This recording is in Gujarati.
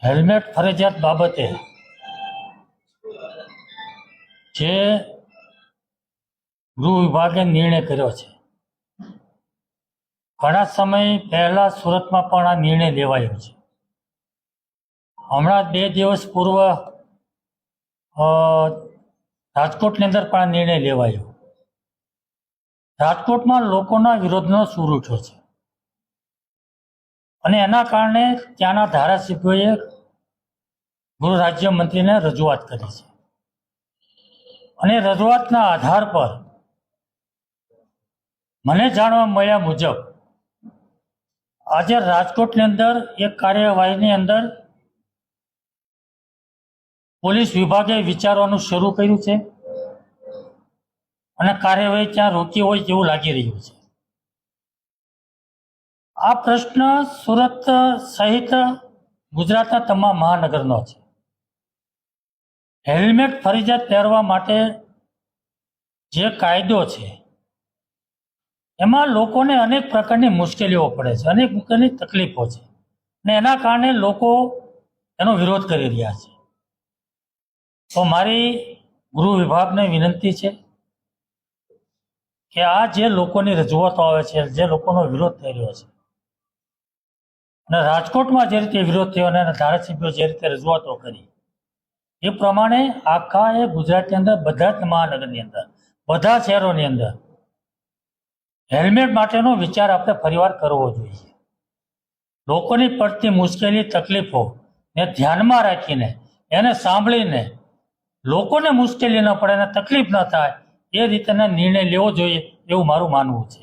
હેલ્મેટ ફરજિયાત બાબતે જે ગૃહ વિભાગે નિર્ણય કર્યો છે, ઘણા સમય પહેલા સુરતમાં પણ આ નિર્ણય લેવાયો છે. હમણાં 2 દિવસ પૂર્વ રાજકોટની અંદર પણ આ નિર્ણય લેવાયો. રાજકોટમાં લોકોના વિરોધનો સૂર ઉઠ્યો છે અને એના કારણે ત્યાંના ધારાસભ્યોએ ગૃહ રાજ્યમંત્રીને રજૂઆત કરી છે અને રજૂઆતના આધાર પર મને જાણવા મળ્યા મુજબ આજે રાજકોટની અંદર એક કાર્યવાહીની અંદર પોલીસ વિભાગે વિચારવાનું શરૂ કર્યું છે અને કાર્યવાહી ત્યાં રોકી હોય તેવું લાગી રહ્યું છે. આ પ્રશ્ન સુરત સહિત ગુજરાતના તમામ મહાનગરનો છે. હેલ્મેટ ફરજિયાત પહેરવા માટે જે કાયદો છે એમાં લોકોને અનેક પ્રકારની મુશ્કેલીઓ પડે છે, અનેક પ્રકારની તકલીફો છે અને એના કારણે લોકો એનો વિરોધ કરી રહ્યા છે. તો મારી ગૃહ વિભાગને વિનંતી છે કે આ જે લોકોની રજૂઆતો આવે છે, જે લોકોનો વિરોધ થઈ રહ્યો છે અને રાજકોટમાં જે રીતે વિરોધ થયો અને ધારાસભ્યો જે રીતે રજૂઆતો કરી એ પ્રમાણે આખા એ ગુજરાતની અંદર બધા જ મહાનગરની અંદર બધા શહેરોની અંદર હેલ્મેટ માટેનો વિચાર આપણે ફરીવાર કરવો જોઈએ. લોકોની પડતી મુશ્કેલી તકલીફોને ધ્યાનમાં રાખીને એને સાંભળીને લોકોને મુશ્કેલી ન પડે અને તકલીફ ન થાય એ રીતેનો નિર્ણય લેવો જોઈએ એવું મારું માનવું છે.